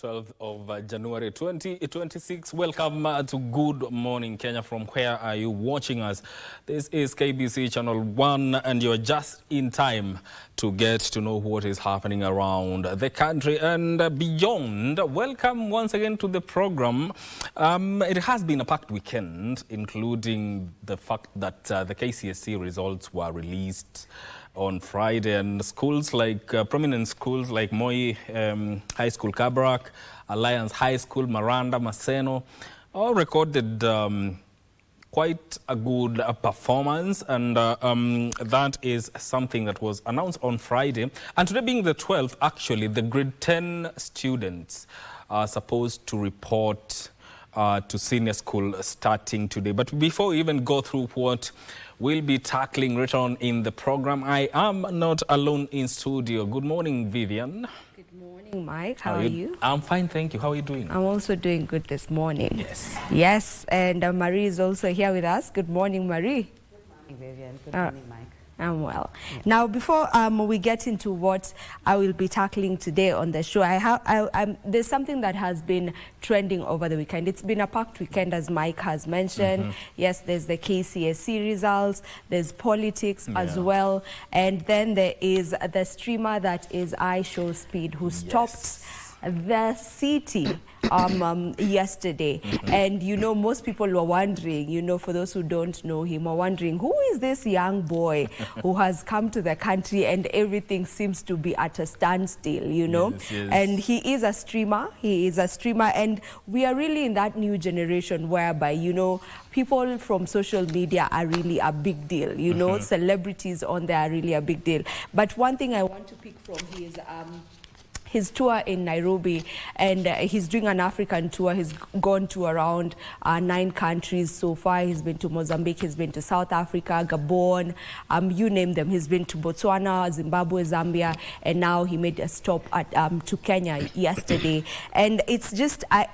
12th of January 2026. Welcome to Good Morning Kenya. From where are you watching us? This is KBC Channel 1 and you're just in time to get to know what is happening around the country and beyond. Welcome once again to the program. It has been a packed weekend, including the fact that the KCSE results were released on Friday, and schools like prominent schools like Moi High School, Kabarak, Alliance High School, Maranda, Maseno, all recorded quite a good performance, and that is something that was announced on Friday. And today being the 12th, actually, the grade 10 students are supposed to report to senior school starting today. But before we even go through what we'll be tackling later on in the program, I am not alone in studio. Good morning, Vivian. Good morning, Mike. How are you? I'm fine, thank you. How are you doing? I'm also doing good this morning. Yes. Yes, and Marie is also here with us. Good morning, Marie. Good morning, Vivian. Good morning, Mike. I'm well. Yeah. Now, before we get into what I will be tackling today on the show, there's something that has been trending over the weekend. It's been a packed weekend, as Mike has mentioned. Yes, there's the KCSE results, there's politics as well, and then there is the streamer that is iShowSpeed, who stopped the city yesterday. And you know, most people were wondering, you know, for those who don't know him, are wondering, who is this young boy who has come to the country and everything seems to be at a standstill, you know? Yes. And he is a streamer, and we are really in that new generation whereby, you know, people from social media are really a big deal, you know, celebrities on there are really a big deal. But one thing I want to pick from his tour in Nairobi, and he's doing an African tour. He's gone to around 9 countries so far. He's been to Mozambique, he's been to South Africa, Gabon, you name them. He's been to Botswana, Zimbabwe, Zambia, and now he made a stop at to Kenya yesterday. And it's just, I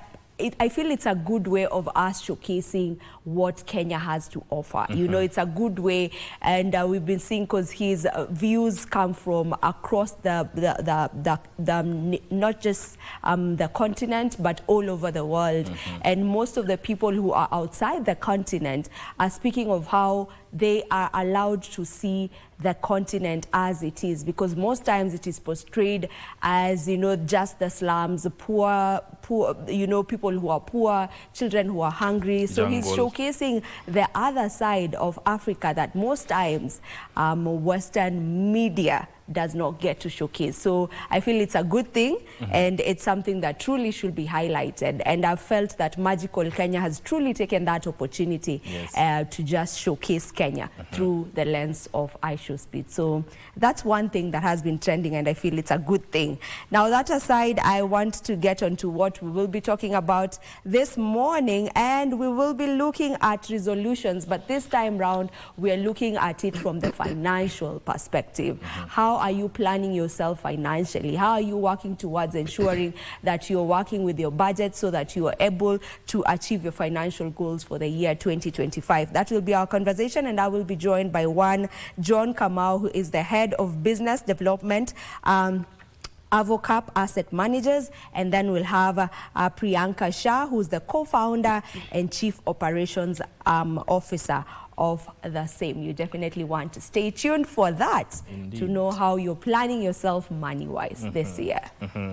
feel it's a good way of us showcasing what Kenya has to offer. You know, it's a good way, and we've been seeing, because his views come from across not just the continent, but all over the world. And most of the people who are outside the continent are speaking of how they are allowed to see the continent as it is, because most times it is portrayed as, you know, just the slums, poor, you know, people who are poor, children who are hungry. So he's showcasing the other side of Africa that most times Western media does not get to showcase. So I feel it's a good thing, and it's something that truly should be highlighted. And I've felt that Magical Kenya has truly taken that opportunity to just showcase Kenya through the lens of iShowSpeed. So that's one thing that has been trending, and I feel it's a good thing. Now, that aside, I want to get on to what we will be talking about this morning, and we will be looking at resolutions, but this time round, we are looking at it from the financial perspective. How are you planning yourself financially? How are you working towards ensuring that you're working with your budget so that you are able to achieve your financial goals for the year 2025? That will be our conversation, and I will be joined by one John Kamau, who is the head of business development, Avocap Asset Managers, and then we'll have Priyanka Shah, who's the co-founder and chief operations officer of the same. You definitely want to stay tuned for that. Indeed. To know how you're planning yourself money-wise this year.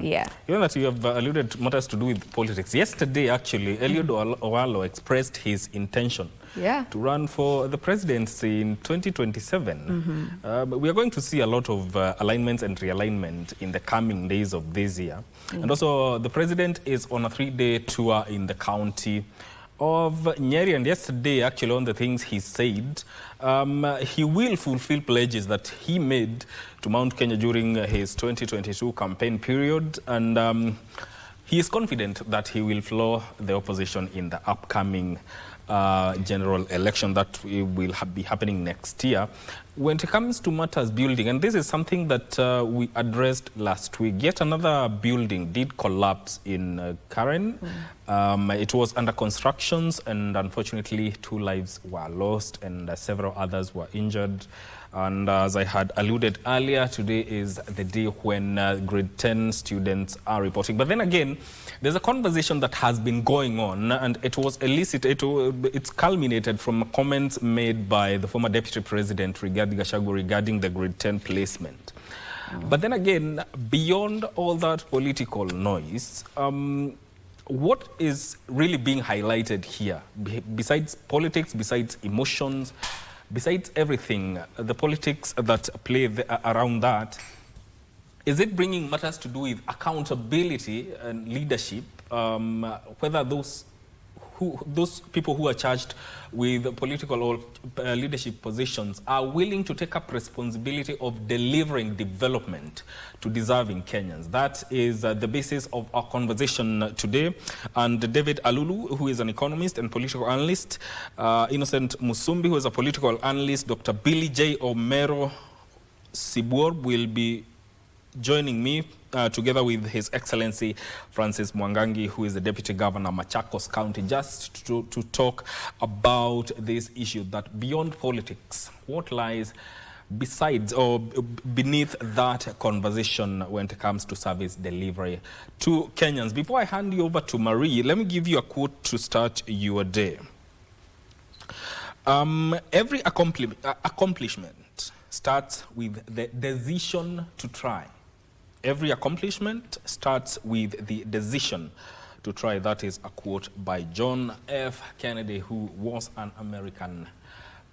Yeah. You know that you have alluded to matters to do with politics. Yesterday, actually, Eliud Owalo expressed his intention to run for the presidency in 2027. We are going to see a lot of alignments and realignment in the coming days of this year. And also, the president is on a 3-day tour in the county of Nyeri, and yesterday, actually, on the things he said, he will fulfill pledges that he made to Mount Kenya during his 2022 campaign period, and he is confident that he will floor the opposition in the upcoming general election that will be happening next year. When it comes to matters building, and this is something that we addressed last week, yet another building did collapse in Karen. It was under construction, and unfortunately 2 lives were lost and several others were injured. And as I had alluded earlier, today is the day when grade 10 students are reporting. But then again, there's a conversation that has been going on, and it was elicited, it's culminated from comments made by the former Deputy President, Rigathi Gachagua, regarding the grade 10 placement. But then again, beyond all that political noise, what is really being highlighted here, besides politics, besides emotions, besides everything, the politics that play around that, is it bringing matters to do with accountability and leadership, whether those people who are charged with political or leadership positions are willing to take up responsibility of delivering development to deserving Kenyans? That is the basis of our conversation today. And David Alulu, who is an economist and political analyst, Innocent Musumbi, who is a political analyst, Dr. Billy J. Omero Sibor will be joining me together with His Excellency Francis Mwangangi, who is the Deputy Governor, Machakos County, just to talk about this issue, that beyond politics, what lies besides or beneath that conversation when it comes to service delivery to Kenyans. Before I hand you over to Marie, let me give you a quote to start your day. Every accomplishment starts with the decision to try. Every accomplishment starts with the decision to try. That is a quote by John F. Kennedy, who was an American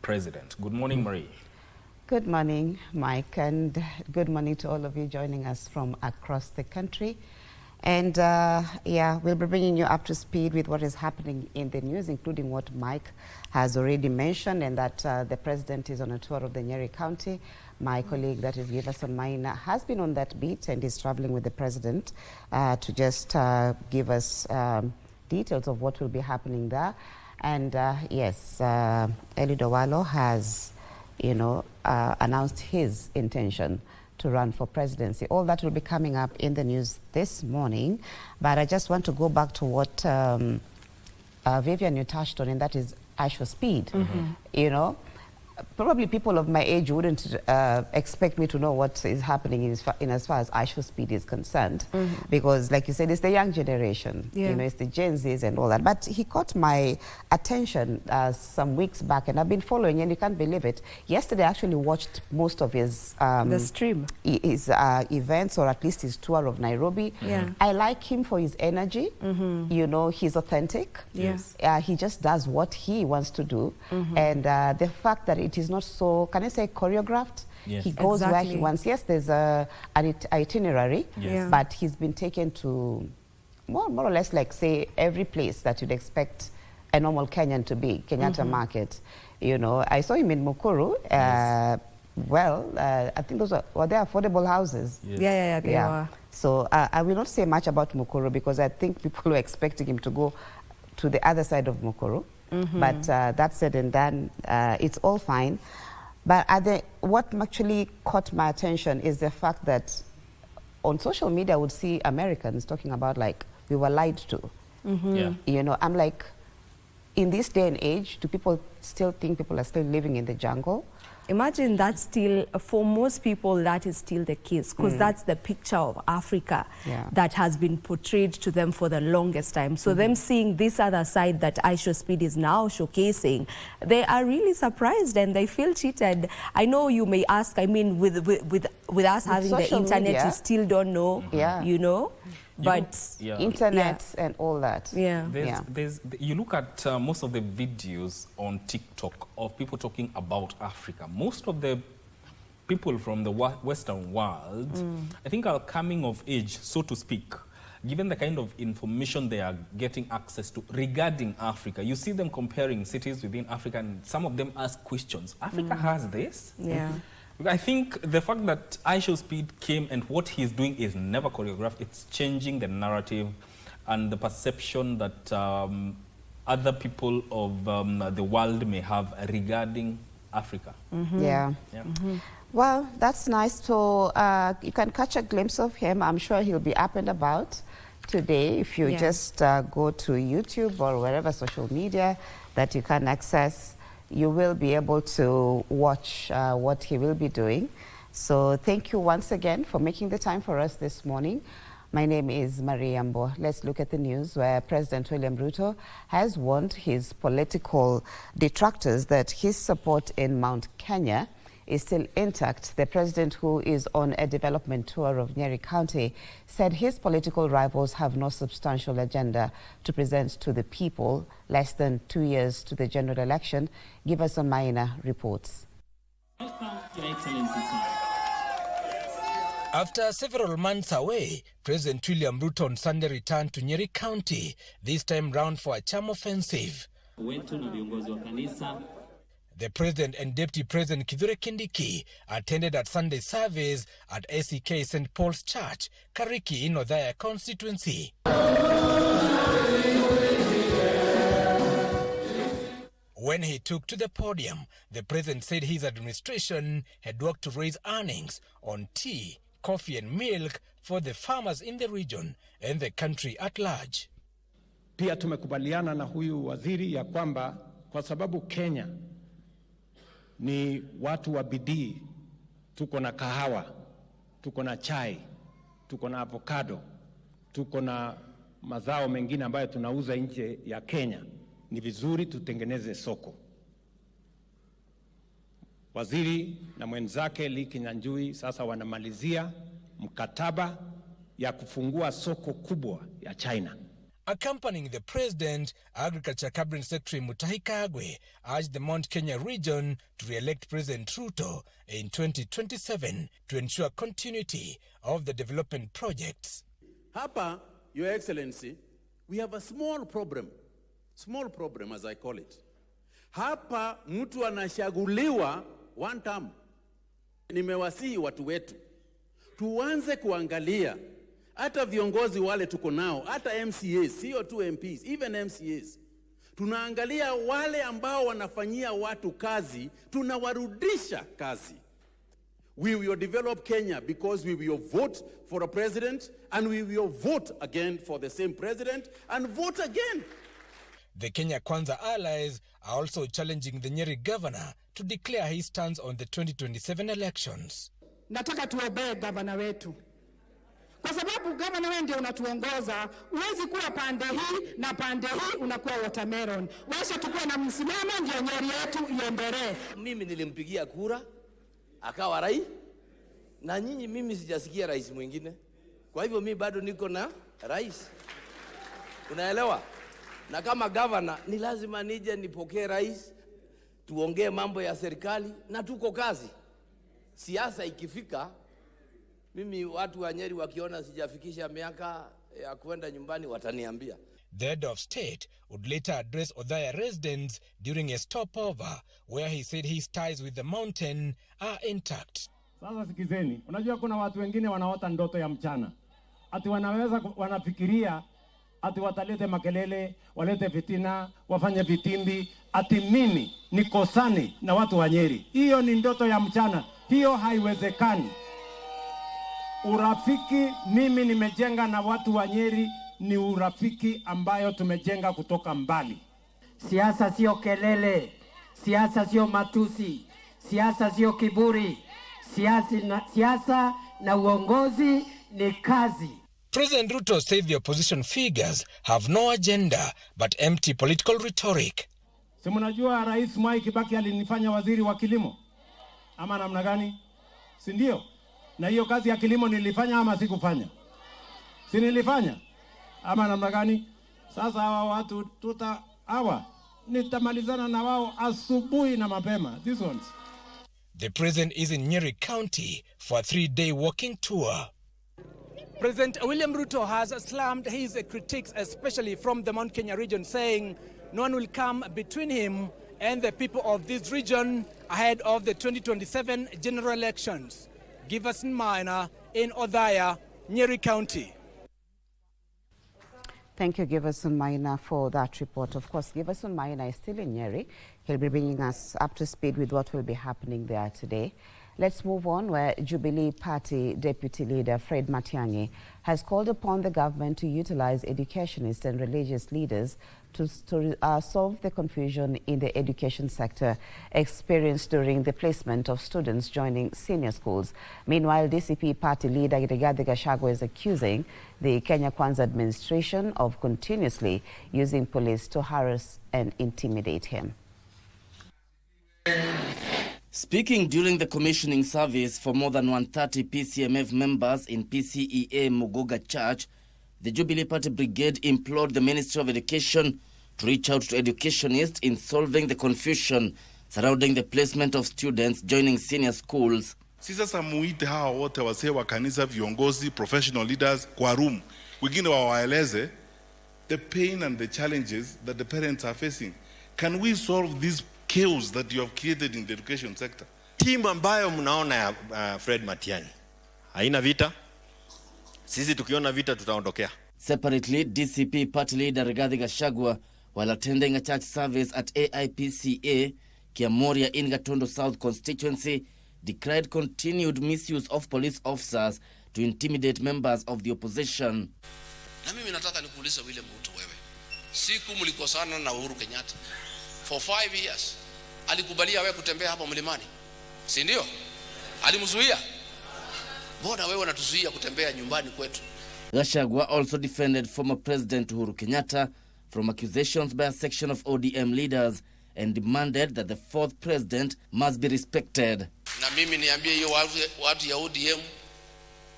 president. Good morning, Marie. Good morning, Mike, and good morning to all of you joining us from across the country. And yeah, we'll be bringing you up to speed with what is happening in the news, including what Mike has already mentioned, and that the president is on a tour of the Nyeri County. My colleague, that is Giverson Maina, has been on that beat and is traveling with the president to just give us details of what will be happening there. And yes, Eli Dowalo has, announced his intention to run for presidency. All that will be coming up in the news this morning. But I just want to go back to what Vivian, you touched on, and that is Aisha Speed. Probably people of my age wouldn't expect me to know what is happening in as far as Aisha Speed is concerned, because, like you said, it's the young generation. It's the Gen Zs and all that. But he caught my attention some weeks back, and I've been following, and you can't believe it. Yesterday, I actually watched most of his the stream, his events, or at least his tour of Nairobi. I like him for his energy. He's authentic. He just does what he wants to do, and the fact that it is not so, can I say, choreographed? He goes where he wants. Yes, there's an itinerary, but he's been taken to more or less, like, say, every place that you'd expect a normal Kenyan to be, Kenyatta Market. I saw him in Mukuru. I think those were they affordable houses? They were. So I will not say much about Mukuru, because I think people were expecting him to go to the other side of Mukuru. But that said and done, it's all fine. But what actually caught my attention is the fact that on social media I would see Americans talking about, like, we were lied to. I'm like, in this day and age, do people still think people are still living in the jungle? Imagine that's still, for most people, that is still the case, because that's the picture of Africa that has been portrayed to them for the longest time. So them seeing this other side that Aisha Speed is now showcasing, they are really surprised and they feel cheated. I know you may ask, I mean, with us having the internet, media, you still don't know, but internet and all that. You look at most of the videos on TikTok of people talking about Africa. Most of the people from the Western world, I think, are coming of age, so to speak, given the kind of information they are getting access to regarding Africa. You see them comparing cities within Africa, and some of them ask questions. Africa has this? I think the fact that Aisha Speed came and what he's doing is never choreographed. It's changing the narrative and the perception that other people of the world may have regarding Africa. Well, that's nice. So you can catch a glimpse of him. I'm sure he'll be up and about today if you just go to YouTube or wherever social media that you can access. you will be able to watch what he will be doing. So thank you once again for making the time for us this morning. My name is Yambo. Let's look at the news where President William Ruto has warned his political detractors that his support in Mount Kenya is still intact. The president, who is on a development tour of Nyeri County, said his political rivals have no substantial agenda to present to the people. Less than 2 years to the general election. Give us some minor reports. Welcome, Your Excellency, sir. After several months away, President William Ruto on Sunday returned to Nyeri County, this time round for a charm offensive. Wetu na viongozi wa kanisa. The President and Deputy President Kithure Kindiki attended at Sunday service at ACK St. Paul's Church, Kariki in Othaya constituency. When he took to the podium, the President said his administration had worked to raise earnings on tea, coffee and milk for the farmers in the region and the country at large. Pia tumekubaliana na huyu waziri ya kwamba kwa sababu Kenya ni watu wa bidii, tuko na kahawa, tuko na chai, tuko na avocado, tuko na mazao mengine ambayo tunauza nje ya Kenya. Ni vizuri tutengeneze soko. Waziri na mwenzake Lee Kinyanjui sasa wanamalizia mkataba ya kufungua soko kubwa ya China. Accompanying the President, Agriculture Cabinet Secretary Mutahi Kagwe urged the Mount Kenya region to re-elect President Ruto in 2027 to ensure continuity of the development projects. Hapa, Your Excellency, we have a small problem as I call it. Hapa mtu anashaguliwa one term. Nimewasihi watu wetu tuanze kuangalia hata viongozi wale tuko nao, hata MCAs, sio tu MPs, even MCAs. Tunaangalia wale ambao wanafanyia watu kazi, tunawarudisha kazi. We will develop Kenya because we will vote for a president and we will vote again for the same president and vote again. The Kenya Kwanza allies are also challenging the Nyeri governor to declare his stance on the 2027 elections. Nataka tuobee gavana wetu, kwa sababu gavana wewe ndio unatuongoza. Huwezi kuwa pande hii na pande hii unakuwa watermelon. Wacha tukue na msimamo ndio Nyeri yetu iendelee. Mimi nilimpigia kura akawa rais, na nyinyi mimi sijasikia rais mwingine. Kwa hivyo mimi bado niko na rais. Unaelewa? Na kama governor ni lazima nije nipokee rais, tuongee mambo ya serikali na tuko kazi. Siasa ikifika, mimi watu wa Nyeri wakiona sijafikisha miaka ya kwenda nyumbani wataniambia. The head of state would later address Othaya residents during a stopover where he said his ties with the mountain are intact. Sasa sikizeni, unajua kuna watu wengine wanaota ndoto ya mchana. Ati wanafikiria ati watalete makelele, walete fitina, wafanye vitimbi, ati mimi nikosani na watu wa Nyeri. Hiyo ni ndoto ya mchana. Hiyo haiwezekani. Urafiki mimi nimejenga na watu wa Nyeri ni urafiki ambayo tumejenga kutoka mbali. Siasa sio kelele, siasa sio matusi, siasa sio kiburi, siasa na uongozi ni kazi. President Ruto said the opposition figures have no agenda but empty political rhetoric. Si mnajua Rais Mwai Kibaki alinifanya waziri wa kilimo? Ama namna gani? Si ndio? Na hiyo kazi ya kilimo nilifanya ama sikufanya? Si nilifanya? Ama namna gani? Sasa hawa watu nitamalizana na wao asubuhi na mapema. These ones. The president is in Nyeri County for a 3-day walking tour. President William Ruto has slammed his critics, especially from the Mount Kenya region, saying no one will come between him and the people of this region ahead of the 2027 general elections. Giverson Minor in Othaya, Nyeri County. Thank you, Giverson Minor, for that report. Of course, Giverson Minor is still in Nyeri. He'll be bringing us up to speed with what will be happening there today. Let's move on, where Jubilee Party Deputy Leader Fred Matiang'i has called upon the government to utilize educationists and religious leaders to solve the confusion in the education sector experienced during the placement of students joining senior schools. Meanwhile, DCP Party Leader Rigathi Gachagua is accusing the Kenya Kwanza administration of continuously using police to harass and intimidate him. Speaking during the commissioning service for more than 130 PCMF members in PCEA Mugoga Church, the Jubilee Party Brigade implored the Ministry of Education to reach out to educationists in solving the confusion surrounding the placement of students joining senior schools. Sasa muite hawa wote wasee wa kanisa, viongozi, professional leaders kwa room. Wengine wawaeleze the pain and the challenges that the parents are facing. Can we solve this chaos that you have created in the education sector? Timu ambayo mnaona ya Fred Matiang'i haina vita. Sisi tukiona vita tutaondokea. Separately, DCP Party Leader Rigathi Gachagua, while attending a church service at AIPCA, Kiamoria in Gatondo South constituency, decried continued misuse of police officers to intimidate members of the opposition. Na mimi nataka nikuulize William Ruto, wewe siku mlikosana na Uhuru Kenyatta for 5 years, alikubalia wewe kutembea hapa mlimani, si ndio? Alimzuia. Mbona wewe unatuzuia kutembea nyumbani kwetu? Gachagua also defended former President Uhuru Kenyatta from accusations by a section of ODM leaders and demanded that the fourth president must be respected. Na mimi niambie hiyo watu ya ODM,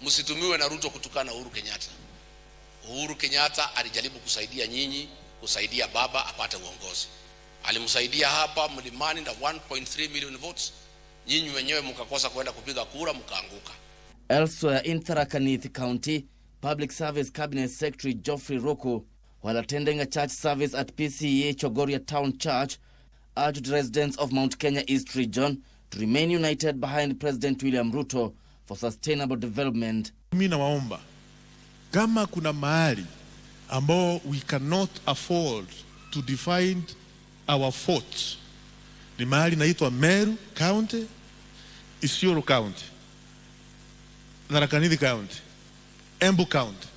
msitumiwe na Ruto kutukana Uhuru Kenyatta. Uhuru Kenyatta alijaribu kusaidia nyinyi, kusaidia baba apate uongozi. Alimsaidia hapa mlimani na 1.3 million votes. Nyinyi wenyewe mkakosa kwenda kupiga kura, mkaanguka. Elsewhere in Tharaka Nithi County, Public Service Cabinet Secretary Geoffrey Roko, while attending a church service at PCEA Chogoria Town Church, urged residents of Mount Kenya East Region to remain united behind President William Ruto for sustainable development. Mimi nawaomba, kama kuna mahali ambao we cannot afford to define our forts, ni mahali naitwa Meru County, Isiolo County, Tharaka Nithi County, Embu County,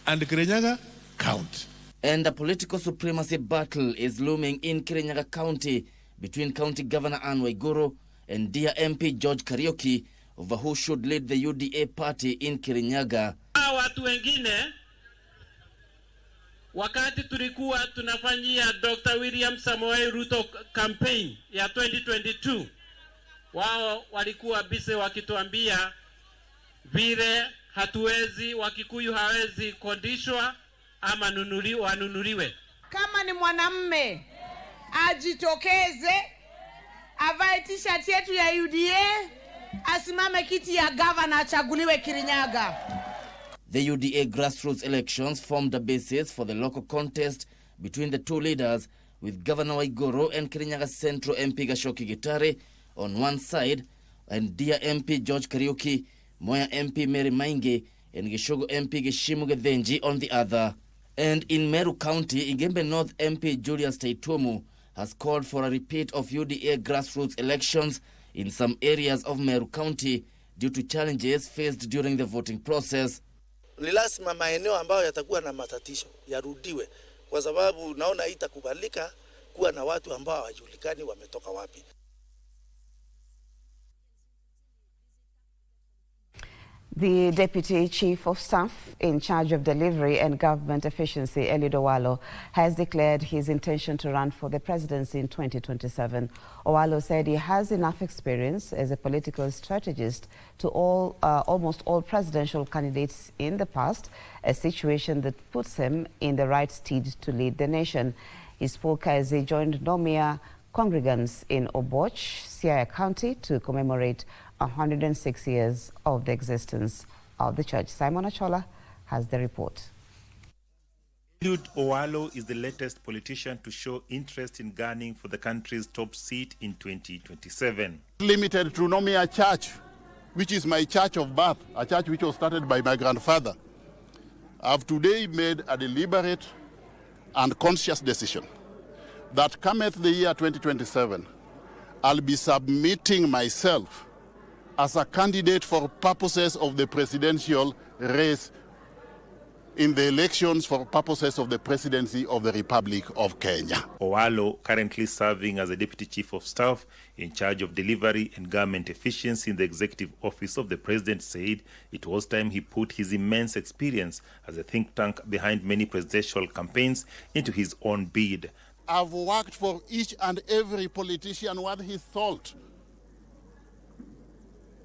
and Kirinyaga County. And a political supremacy battle is looming in Kirinyaga County between County Governor Anne Waiguru and dear MP George Kariuki over who should lead the UDA party in Kirinyaga. Watu wengine wakati tulikuwa tunafanyia Dr. William Samoei Ruto campaign ya 2022, wao walikuwa busy wakituambia vile hatuwezi, Wakikuyu hawezi kodishwa ama wanunuliwe. Kama ni mwanamme ajitokeze, avae t-shirt yetu ya UDA, asimame kiti ya governor, achaguliwe Kirinyaga. The UDA grassroots elections formed the basis for the local contest between the two leaders, with Governor Waiguru and Kirinyaga Central MP Gashoki Gitare on one side and dear MP George Kariuki, Moya MP Mary Mainge and Gishogo MP Gishimu Gethenji on the other. And in Meru County, Igembe North MP Julius Taitumu has called for a repeat of UDA grassroots elections in some areas of Meru County due to challenges faced during the voting process. Ni lazima maeneo ambayo yatakuwa na matatizo yarudiwe, kwa sababu naona itakubalika kuwa na watu ambao hawajulikani wametoka wapi. The Deputy Chief of Staff in charge of delivery and government efficiency, Eliud Owalo, has declared his intention to run for the presidency in 2027. Owalo said he has enough experience as a political strategist to almost all presidential candidates in the past, a situation that puts him in the right stead to lead the nation. He spoke as he joined Nomia congregants in Oboch, Siaya County, to commemorate 106 years of the existence of the church. Simon Achola has the report. Eliud Owalo is the latest politician to show interest in gunning for the country's top seat in 2027. Limited to Nomia Church, which is my church of birth, a church which was started by my grandfather, I've today made a deliberate and conscious decision that cometh the year 2027, I'll be submitting myself as a candidate for purposes of the presidential race in the elections for purposes of the presidency of the Republic of Kenya. Owalo, currently serving as the Deputy Chief of Staff in charge of delivery and government efficiency in the Executive Office of the President, said it was time he put his immense experience as a think tank behind many presidential campaigns into his own bid. I've worked for each and every politician worth his salt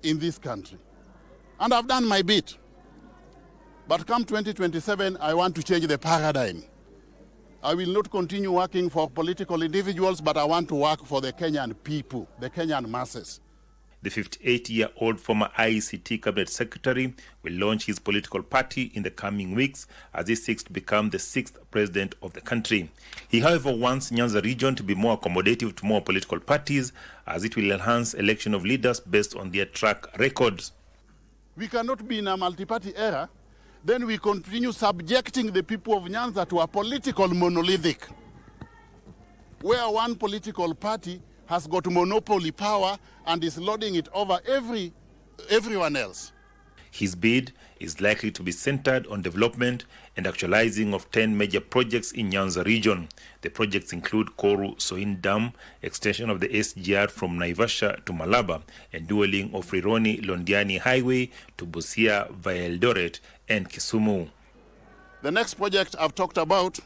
in this country, and I've done my bit. But come 2027, I want to change the paradigm. I will not continue working for political individuals, but I want to work for the Kenyan people, the Kenyan masses. The 58-year-old former ICT Cabinet Secretary will launch his political party in the coming weeks as he seeks to become the 6th president of the country. He, however, wants Nyanza region to be more accommodative to more political parties, as it will enhance election of leaders based on their track records. We cannot be in a multi-party era. Then we continue subjecting the people of Nyanza to a political monolithic, where one political party has got monopoly power and is lording it over everyone else. His bid is likely to be centered on development and actualizing of 10 major projects in Nyanza region. The projects include Koru Soin Dam, extension of the SGR from Naivasha to Malaba, and dualling of Rironi-Londiani Highway to Busia via Eldoret and Kisumu. The next project I've talked about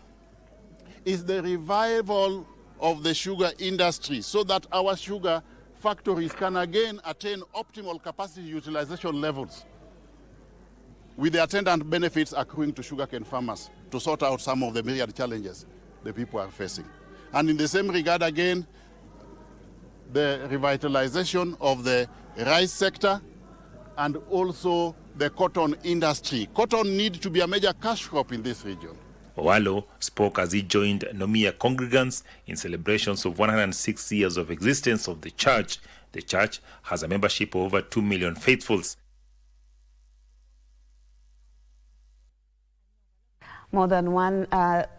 is the revival of the sugar industry so that our sugar factories can again attain optimal capacity utilization levels, with the attendant benefits accruing to sugarcane farmers to sort out some of the myriad challenges the people are facing. And in the same regard again, the revitalization of the rice sector and also the cotton industry. Cotton needs to be a major cash crop in this region. Owalo spoke as he joined Nomia congregants in celebrations of 106 years of existence of the church. The church has a membership of over 2 million faithfuls. More than 1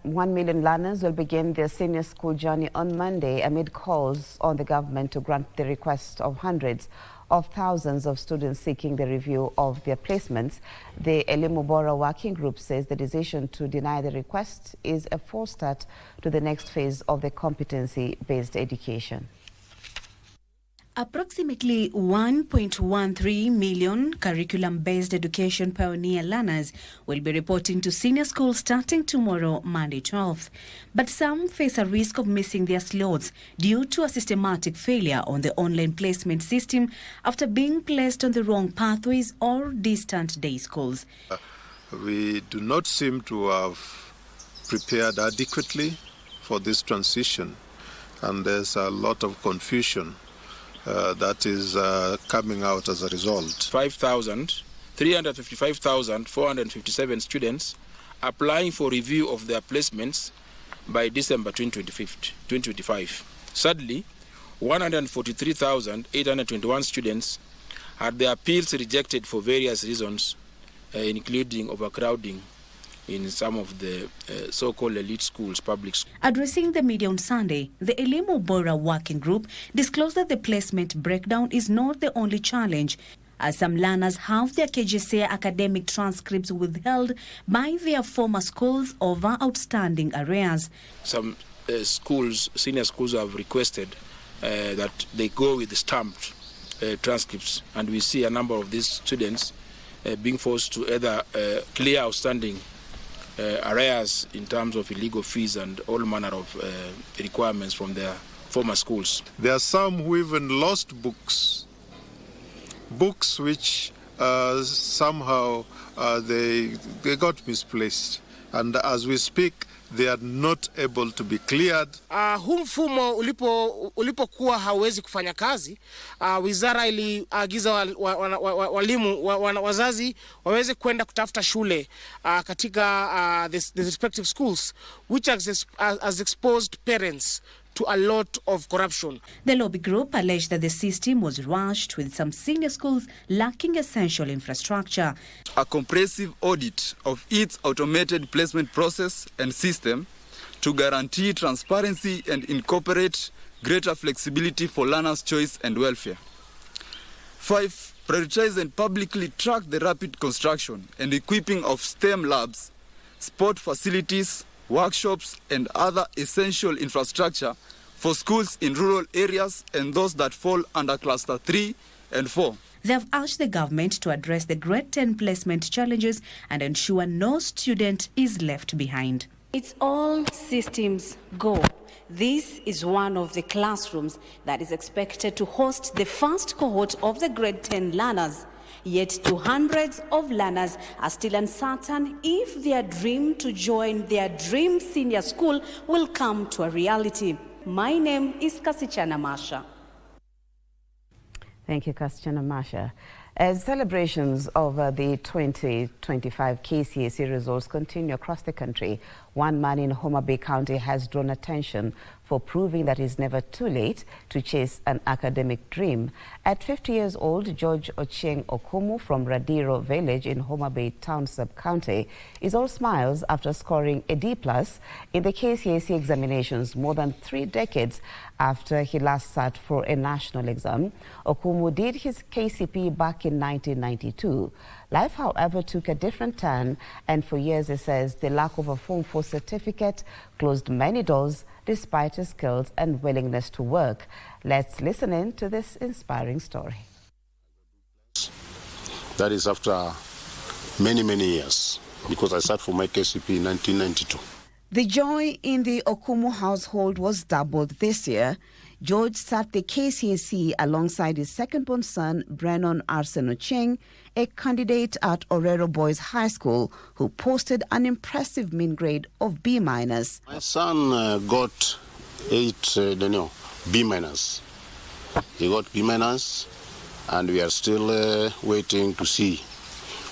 million learners will begin their senior school journey on Monday amid calls on the government to grant the request of hundreds of thousands of students seeking the review of their placements. The Elimu Bora Working Group says the decision to deny the request is a false start to the next phase of the competency-based education. Approximately 1.13 million curriculum-based education pioneer learners will be reporting to senior school starting tomorrow, Monday 12th. But some face a risk of missing their slots due to a systematic failure on the online placement system after being placed on the wrong pathways or distant day schools. We do not seem to have prepared adequately for this transition, and there's a lot of confusion that is coming out as a result. 355,457 students applying for review of their placements by December 2025. Sadly, 143,821 students had their appeals rejected for various reasons, including overcrowding in some of the so-called elite schools, public schools. Addressing the media on Sunday, the Elimu Bora Working Group disclosed that the placement breakdown is not the only challenge, as some learners have their KGC academic transcripts withheld by their former schools over outstanding arrears. Some schools, senior schools, have requested that they go with the stamped transcripts, and we see a number of these students being forced to either clear outstanding arrears in terms of illegal fees and all manner of requirements from their former schools. There are some who even lost books which somehow they got misplaced, and as we speak they are not able to be cleared. Huu mfumo ulipokuwa hauwezi kufanya kazi, wizara iliagiza walimu wazazi waweze kwenda kutafuta shule katika the respective schools, which has exposed parents to a lot of corruption. The lobby group alleged that the system was rushed, with some senior schools lacking essential infrastructure. A comprehensive audit of its automated placement process and system to guarantee transparency and incorporate greater flexibility for learners' choice and welfare. 5. prioritize and publicly track the rapid construction and equipping of STEM labs, sport facilities, workshops, and other essential infrastructure for schools in rural areas and those that fall under Cluster 3 and 4. They have urged the government to address the Grade 10 placement challenges and ensure no student is left behind. It's all systems go. This is one of the classrooms that is expected to host the first cohort of the Grade 10 learners. Yet 200s of learners are still uncertain if their dream to join their dream senior school will come to a reality. My name is Kasichana Masha. Thank you, Kasichana Masha. As celebrations of the 2025 KCSE results continue across the country, one man in Homa Bay County has drawn attention for proving that it's never too late to chase an academic dream. At 50 years old, George Ochieng Okumu from Radiro Village in Homa Bay Town Sub-County is all smiles after scoring a D+ in the KCSE examinations more than 3 decades after he last sat for a national exam. Okumu did his KCP back in 1992. Life, however, took a different turn, and for years, he says, the lack of a Form 4 certificate closed many doors despite his skills and willingness to work. Let's listen in to this inspiring story. That is after many, many years, because I sat for my KCP in 1992. The joy in the Okumu household was doubled this year. George sat the KCSE alongside his second-born son, Brennan Arsen Ochieng, a candidate at Orero Boys High School, who posted an impressive mean grade of B-. My son got B-. He got B-, and we are still waiting to see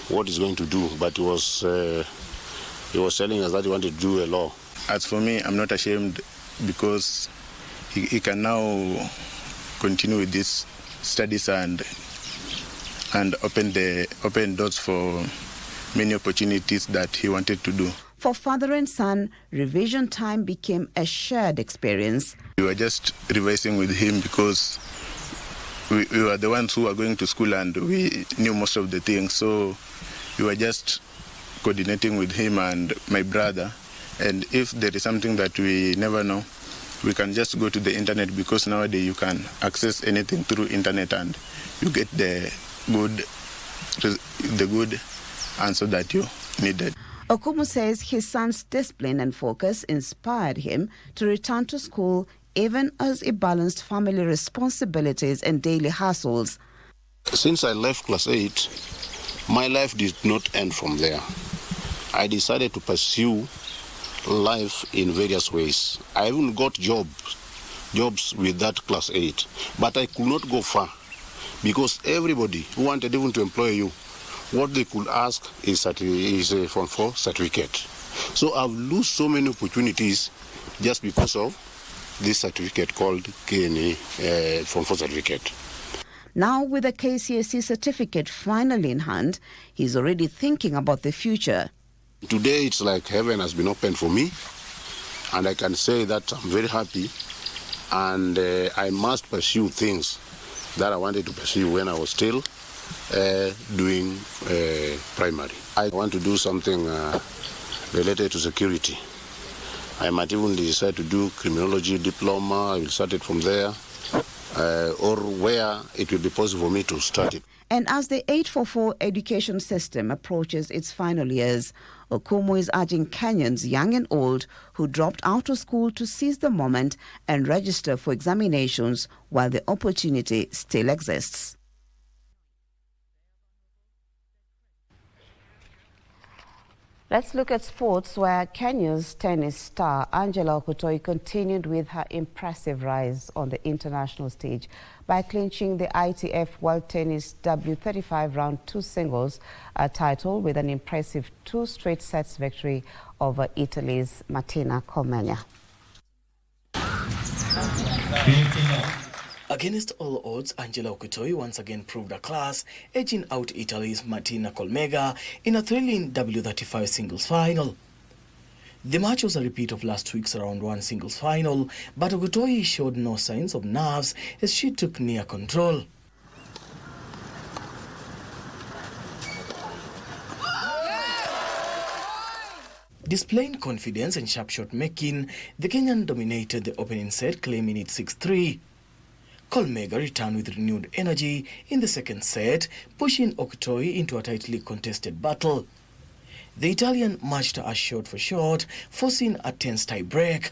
what he's going to do. But he was telling us that he wanted to do a law. As for me, I'm not ashamed because he can now continue with these studies and open doors for many opportunities that he wanted to do. For father and son, revision time became a shared experience. We were just revising with him because we were the ones who were going to school and we knew most of the things. So we were just coordinating with him and my brother. And if there is something that we never know, we can just go to the internet, because nowadays you can access anything through internet and you get the good answer that you needed. Okumu says his son's discipline and focus inspired him to return to school even as he balanced family responsibilities and daily hassles. Since I left class 8, my life did not end from there. I decided to pursue life in various ways. I even got jobs with that class 8, but I could not go far because everybody who wanted even to employ you, what they could ask is a Form 4 certificate. So I've lost so many opportunities just because of this certificate called KNA Form 4 certificate. Now, with a KCSE certificate finally in hand, he's already thinking about the future. Today, it's like heaven has been opened for me, and I can say that I'm very happy, and I must pursue things that I wanted to pursue when I was still doing primary. I want to do something related to security. I might even decide to do criminology diploma. I will start it from there, or where it will be possible for me to start it. And as the 844 education system approaches its final years, Okumu is urging Kenyans, young and old, who dropped out of school to seize the moment and register for examinations while the opportunity still exists. Let's look at sports, where Kenya's tennis star Angela Okutoi continued with her impressive rise on the international stage by clinching the ITF World Tennis W35 Round 2 singles title with an impressive 2 straight sets victory over Italy's Martina Colmegna. Against all odds, Angela Okutoi once again proved her class, edging out Italy's Martina Colmegna in a thrilling W35 singles final. The match was a repeat of last week's round 1 singles final, but Okutoi showed no signs of nerves as she took near control. Displaying confidence and sharp shot making, the Kenyan dominated the opening set, claiming it 6-3. Kolmega returned with renewed energy in the second set, pushing Oktoi into a tightly contested battle. The Italian matched her shot for shot, forcing a tense tie break.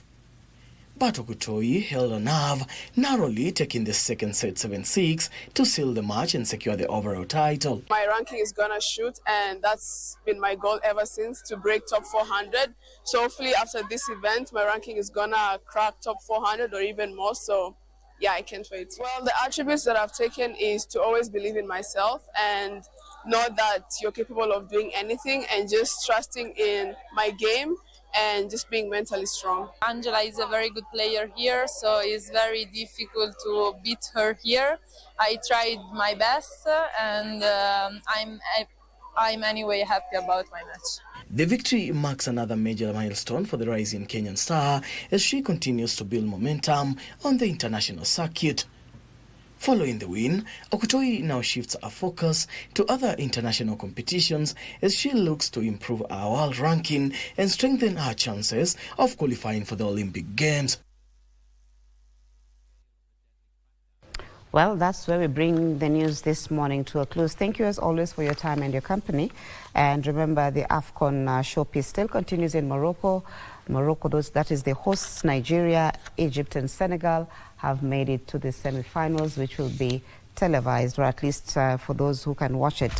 But Oktoi held a nerve, narrowly taking the second set 7-6 to seal the match and secure the overall title. My ranking is gonna shoot, and that's been my goal ever since, to break top 400. So hopefully after this event, my ranking is gonna crack top 400 or even more. So yeah, I can't wait. Well, the attributes that I've taken is to always believe in myself and know that you're capable of doing anything, and just trusting in my game and just being mentally strong. Angela is a very good player here, so it's very difficult to beat her here. I tried my best, and I'm anyway happy about my match. The victory marks another major milestone for the rising Kenyan star as she continues to build momentum on the international circuit. Following the win, Oktoi now shifts her focus to other international competitions as she looks to improve her world ranking and strengthen her chances of qualifying for the Olympic Games. Well, that's where we bring the news this morning to a close. Thank you as always for your time and your company. And remember, the AFCON showpiece still continues in Morocco. That is the hosts, Nigeria, Egypt and Senegal, have made it to the semi-finals, which will be televised, or at least for those who can watch it.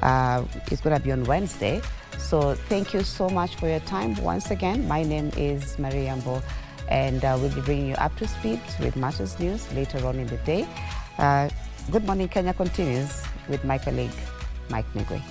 It's going to be on Wednesday. So thank you so much for your time. Once again, my name is Yambo, and we'll be bringing you up to speed with Matters News later on in the day. Good Morning Kenya continues with my colleague, Mike Migwe.